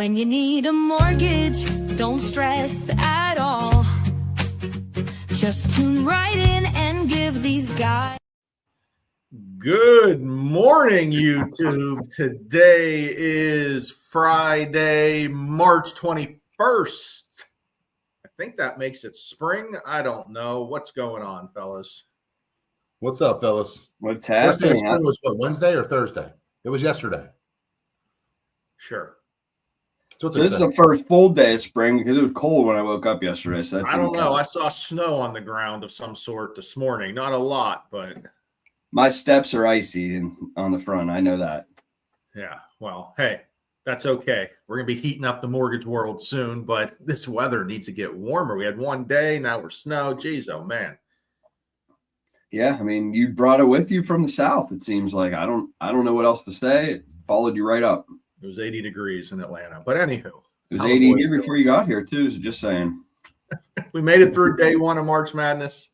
When you need a mortgage, don't stress at all. Just tune right in and give these guys. Good morning, YouTube. Today is Friday, March 21st. I think that makes it spring. I don't know. What's going on, fellas? What's up, fellas? What's First day of happening? spring was what, Wednesday or Thursday? It was yesterday. Sure. So this is the first full day of spring because it was cold when I woke up yesterday. So I don't know. I saw snow on the ground of some sort this morning. Not a lot, but my steps are icy on the front. I know that. Yeah. Well, hey, that's okay. We're going to be heating up the mortgage world soon, but this weather needs to get warmer. We had one day. Now we're snow. Geez, oh, man. Yeah, I mean, you brought it with you from the south. It seems like I don't know what else to say. It followed you right up. It was 80 degrees in Atlanta, but anywho, it was 80 here before you got here too. So just saying, we made it through day one of March Madness.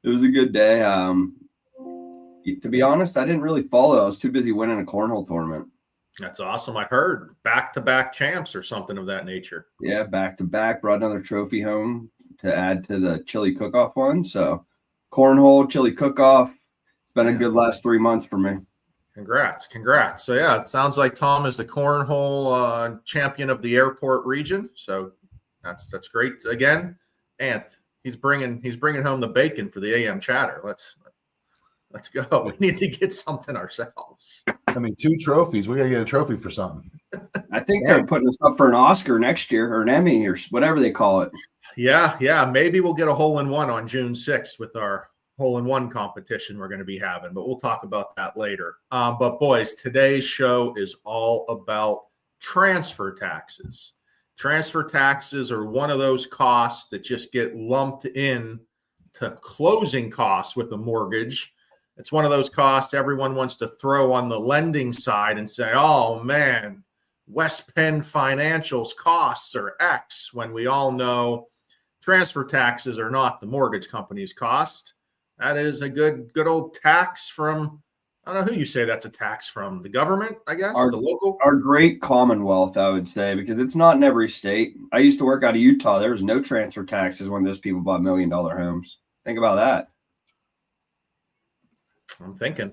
It was a good day. To be honest, I didn't really follow. I was too busy winning a cornhole tournament. That's awesome. I heard back-to-back champs or something of that nature. Yeah, back-to-back. Brought another trophy home to add to the chili cook-off one. So cornhole, chili cook-off. It's been a good last 3 months for me. Congrats. So yeah, it sounds like Tom is the cornhole champion of the airport region. So that's great. Again, Anth, he's bringing home the bacon for the AMchatter. Let's go. We need to get something ourselves. I mean, 2 trophies. We got to get a trophy for something. I think they're putting us up for an Oscar next year or an Emmy or whatever they call it. Yeah. Maybe we'll get a hole-in-one on June 6th with our hole-in-one competition we're going to be having, but we'll talk about that later. But boys, today's show is all about transfer taxes. Transfer taxes are one of those costs that just get lumped in to closing costs with a mortgage. It's one of those costs everyone wants to throw on the lending side and say, oh man, West Penn Financial's costs are X, when we all know transfer taxes are not the mortgage company's cost. That is a good old tax from, I don't know who you say that's a tax from. The government, I guess, the local. Our great Commonwealth, I would say, because it's not in every state. I used to work out of Utah. There was no transfer taxes when those people bought $1 million homes. Think about that. I'm thinking.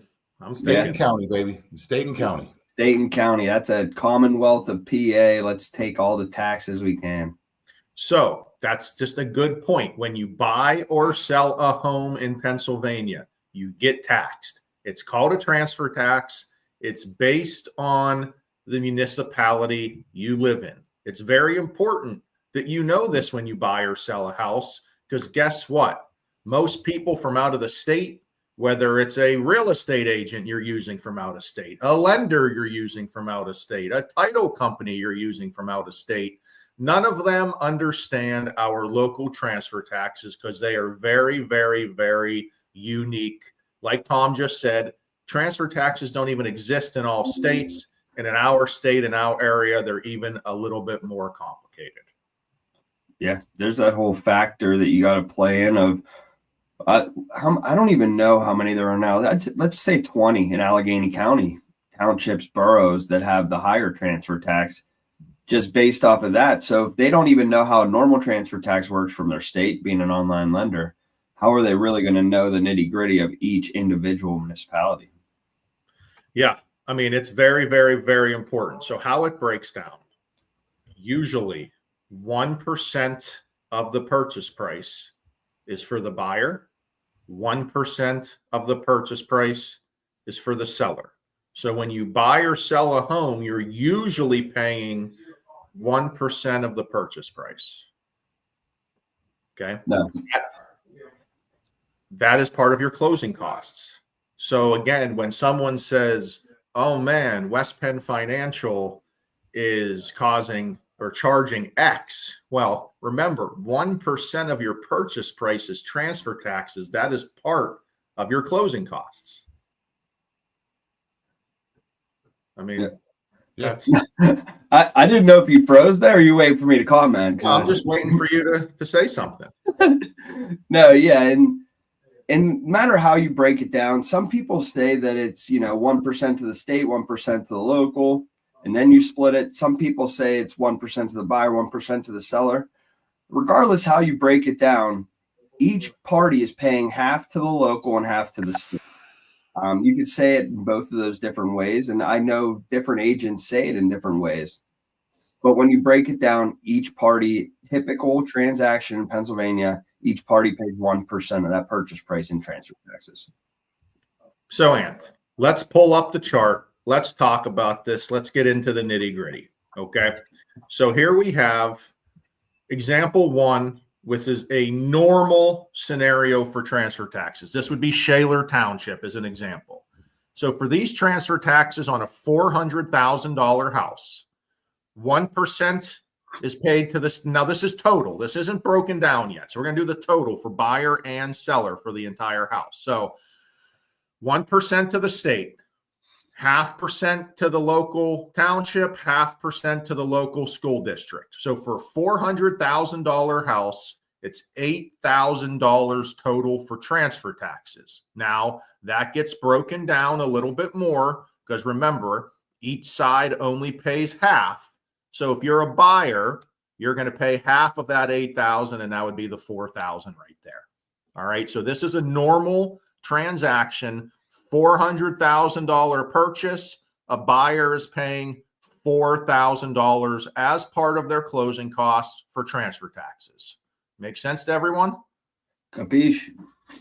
State and county, baby. State and county. State and county. That's a Commonwealth of PA. Let's take all the taxes we can. So that's just a good point. When you buy or sell a home in Pennsylvania, you get taxed. It's called a transfer tax. It's based on the municipality you live in. It's very important that you know this when you buy or sell a house, because guess what? Most people from out of the state, whether it's a real estate agent you're using from out of state, a lender you're using from out of state, a title company you're using from out of state, none of them understand our local transfer taxes because they are very, very, very unique. Like Tom just said, transfer taxes don't even exist in all states. And in our state, in our area, they're even a little bit more complicated. Yeah, there's that whole factor that you got to play in of, I don't even know how many there are now. Let's say 20 in Allegheny County, townships, boroughs that have the higher transfer tax just based off of that. So if they don't even know how a normal transfer tax works from their state, being an online lender, how are they really going to know the nitty gritty of each individual municipality? Yeah, I mean, it's very, very, very important. So how it breaks down, usually 1% of the purchase price is for the buyer. 1% of the purchase price is for the seller. So when you buy or sell a home, you're usually paying 1% of the purchase price. Okay. No. That is part of your closing costs. So again, when someone says, oh man, West Penn Financial is causing or charging X, well, remember, 1% of your purchase price is transfer taxes. That is part of your closing costs. I mean, that's. I didn't know if you froze there or you waiting for me to comment. I'm just waiting for you to say something. No, yeah, and no matter how you break it down, some people say that it's 1% to the state, 1% to the local. and then you split it. Some people say it's 1% to the buyer, 1% to the seller. Regardless how you break it down, each party is paying half to the local and half to the state. You could say it in both of those different ways, and I know different agents say it in different ways. But when you break it down, each party, typical transaction in Pennsylvania, each party pays 1% of that purchase price in transfer taxes. So, Anth, let's pull up the chart. Let's talk about this. Let's get into the nitty gritty. Okay. So here we have example one, which is a normal scenario for transfer taxes. This would be Shaler Township as an example. So for these transfer taxes on a $400,000 house, 1% is paid to this. Now, this is total. This isn't broken down yet. So we're going to do the total for buyer and seller for the entire house. So 1% to the state, 0.5% to the local township, 0.5% to the local school district. So for a $400,000 house, it's $8,000 total for transfer taxes. Now, that gets broken down a little bit more because remember, each side only pays half. So if you're a buyer, you're going to pay half of that $8,000, and that would be the $4,000 right there. All right. So this is a normal transaction, $400,000 purchase. A buyer is paying $4,000 as part of their closing costs for transfer taxes. Make sense to everyone? Capiche?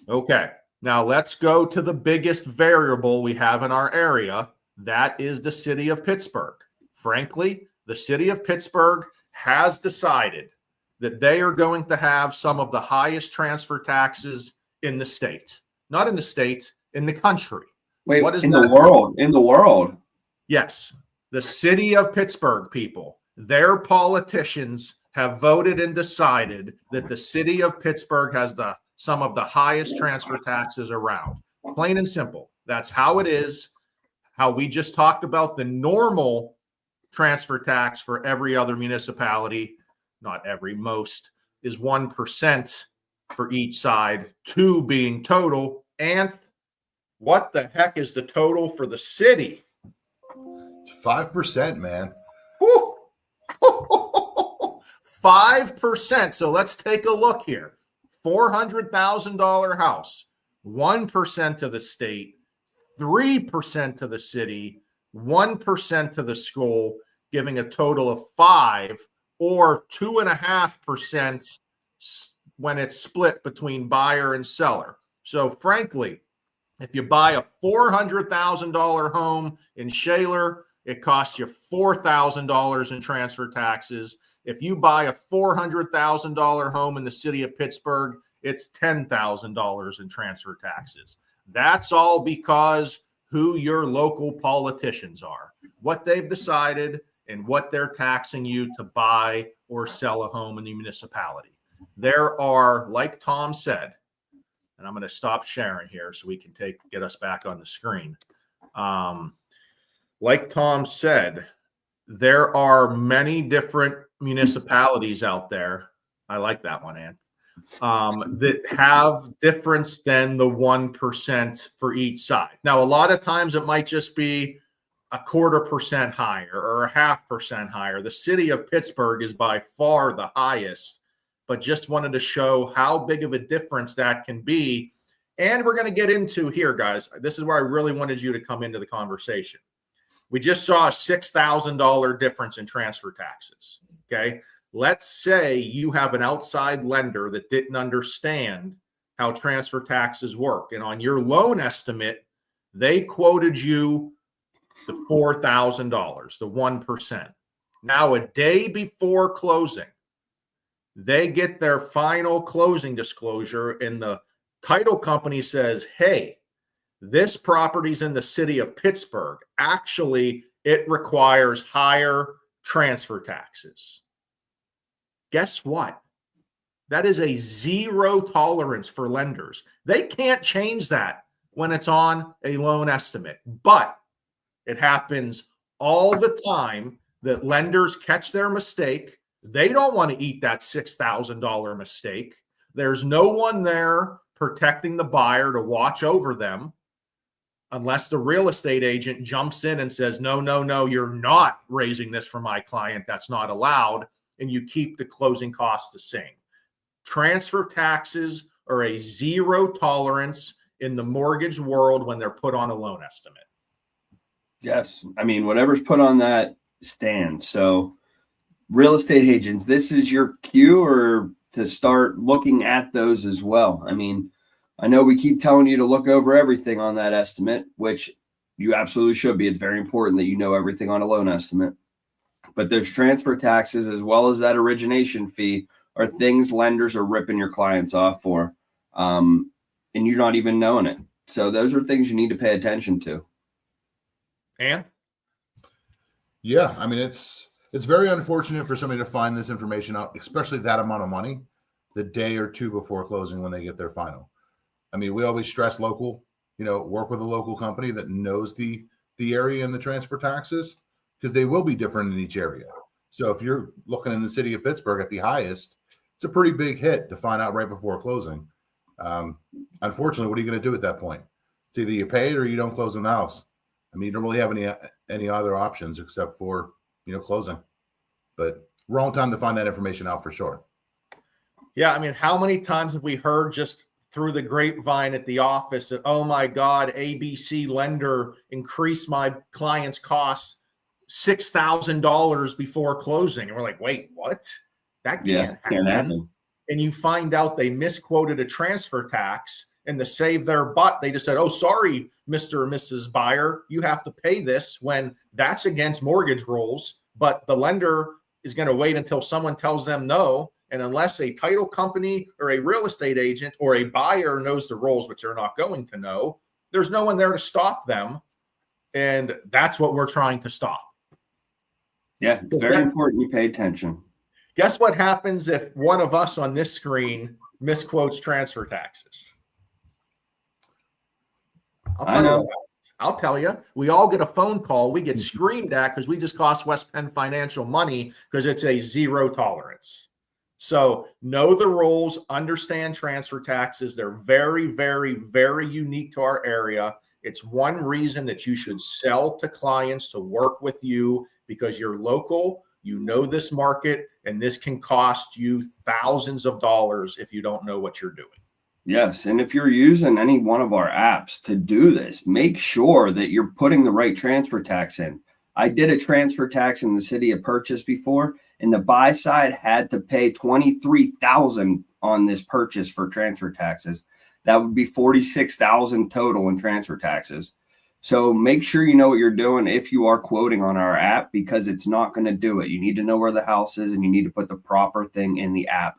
Okay. Now let's go to the biggest variable we have in our area. That is the city of Pittsburgh. Frankly, the city of Pittsburgh has decided that they are going to have some of the highest transfer taxes in the state. Not in the state, in the country. Wait, what is in that? the world? In the world? Yes. The city of Pittsburgh, people, their politicians have voted and decided that the city of Pittsburgh has some of the highest transfer taxes around. Plain and simple. That's how it is. How we just talked about the normal transfer tax for every other municipality, not every, most, is 1% for each side, 2 being total. And what the heck is the total for the city? 5%, man. 5%. So let's take a look here. $400,000 house, 1% to the state, 3% to the city, 1% to the school, giving a total of 5 or 2.5% when it's split between buyer and seller. So frankly, if you buy a $400,000 home in Shaler, it costs you $4,000 in transfer taxes. If you buy a $400,000 home in the city of Pittsburgh, it's $10,000 in transfer taxes. That's all because who your local politicians are, what they've decided, and what they're taxing you to buy or sell a home in the municipality. There are, like Tom said, and I'm going to stop sharing here so we can get us back on the screen. Like Tom said, there are many different municipalities out there. I like that one, Ann. That have difference than the 1% for each side. Now, a lot of times it might just be 0.25% higher or 0.5% higher. The city of Pittsburgh is by far the highest, but just wanted to show how big of a difference that can be. And we're going to get into here, guys. This is where I really wanted you to come into the conversation. We just saw a $6,000 difference in transfer taxes. Okay. Let's say you have an outside lender that didn't understand how transfer taxes work. And on your loan estimate, they quoted you the $4,000, the 1%. Now, a day before closing, they get their final closing disclosure, and the title company says, hey, this property's in the city of Pittsburgh. Actually, it requires higher transfer taxes. Guess what? That is a zero tolerance for lenders. They can't change that when it's on a loan estimate, but it happens all the time that lenders catch their mistake. They don't want to eat that $6,000 mistake. There's no one there protecting the buyer to watch over them. unless the real estate agent jumps in and says, no, no, no, you're not raising this for my client. That's not allowed. And you keep the closing costs the same. Transfer taxes are a zero tolerance in the mortgage world when they're put on a loan estimate. Yes. I mean, whatever's put on that stands. So real estate agents, this is your cue or to start looking at those as well. I mean, I know we keep telling you to look over everything on that estimate, which you absolutely should be. It's very important that you know everything on a loan estimate. But those transfer taxes, as well as that origination fee, are things lenders are ripping your clients off for, and you're not even knowing it. So those are things you need to pay attention to. And yeah, I mean, it's very unfortunate for somebody to find this information out, especially that amount of money, the day or two before closing when they get their final. I mean, we always stress local, work with a local company that knows the area and the transfer taxes, because they will be different in each area. So if you're looking in the city of Pittsburgh at the highest, it's a pretty big hit to find out right before closing. Unfortunately, what are you going to do at that point? It's either you pay it or you don't close on the house. I mean, you don't really have any other options except for, closing. But wrong time to find that information out for sure. yeah, I mean, how many times have we heard just through the grapevine at the office that, oh my God, ABC lender increased my client's costs $6,000 before closing. And we're like, wait, what? That can't happen. And you find out they misquoted a transfer tax, and to save their butt, they just said, oh, sorry, Mr. or Mrs. Buyer, you have to pay this, when that's against mortgage rules. But the lender is going to wait until someone tells them no. And unless a title company or a real estate agent or a buyer knows the rules, which they're not going to know, there's no one there to stop them. And that's what we're trying to stop. Yeah, it's very important you pay attention. Guess what happens if one of us on this screen misquotes transfer taxes? I'll tell you. We all get a phone call. We get screamed at because we just cost West Penn Financial money because it's a zero tolerance. So know the rules, understand transfer taxes. They're very, very, very unique to our area. It's one reason that you should sell to clients to work with you, because you're local, you know this market, and this can cost you thousands of dollars if you don't know what you're doing. Yes. And if you're using any one of our apps to do this, make sure that you're putting the right transfer tax in. I did a transfer tax in the city of Purchase before, and the buy side had to pay $23,000 on this purchase for transfer taxes. That would be $46,000 total in transfer taxes. So make sure you know what you're doing if you are quoting on our app, because it's not going to do it. You need to know where the house is, and you need to put the proper thing in the app.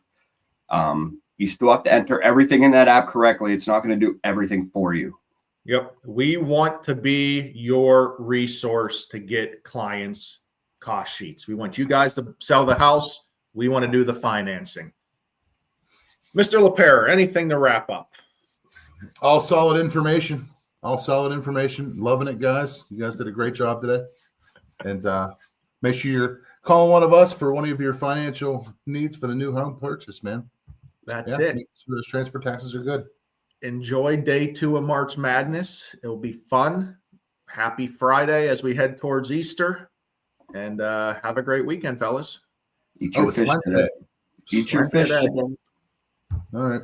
You still have to enter everything in that app correctly. It's not going to do everything for you. Yep. We want to be your resource to get clients cost sheets. We want you guys to sell the house. We want to do the financing. Mr. LaPere, anything to wrap up? All solid information. Loving it, guys. You guys did a great job today. And make sure you're calling one of us for one of your financial needs for the new home purchase, man. That's it. Make sure those transfer taxes are good. Enjoy day 2 of March Madness. It'll be fun. Happy Friday as we head towards Easter. And have a great weekend, fellas. Eat your fish today. Eat your fish today. All right.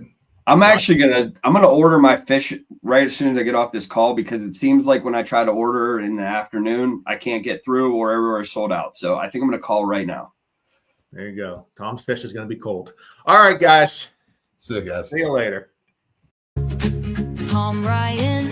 I'm gonna order my fish right as soon as I get off this call, because it seems like when I try to order in the afternoon, I can't get through, or everywhere is sold out. So I think I'm gonna call right now. There you go. Tom's fish is going to be cold. All right, guys. See you guys. See you later. Tom Ryan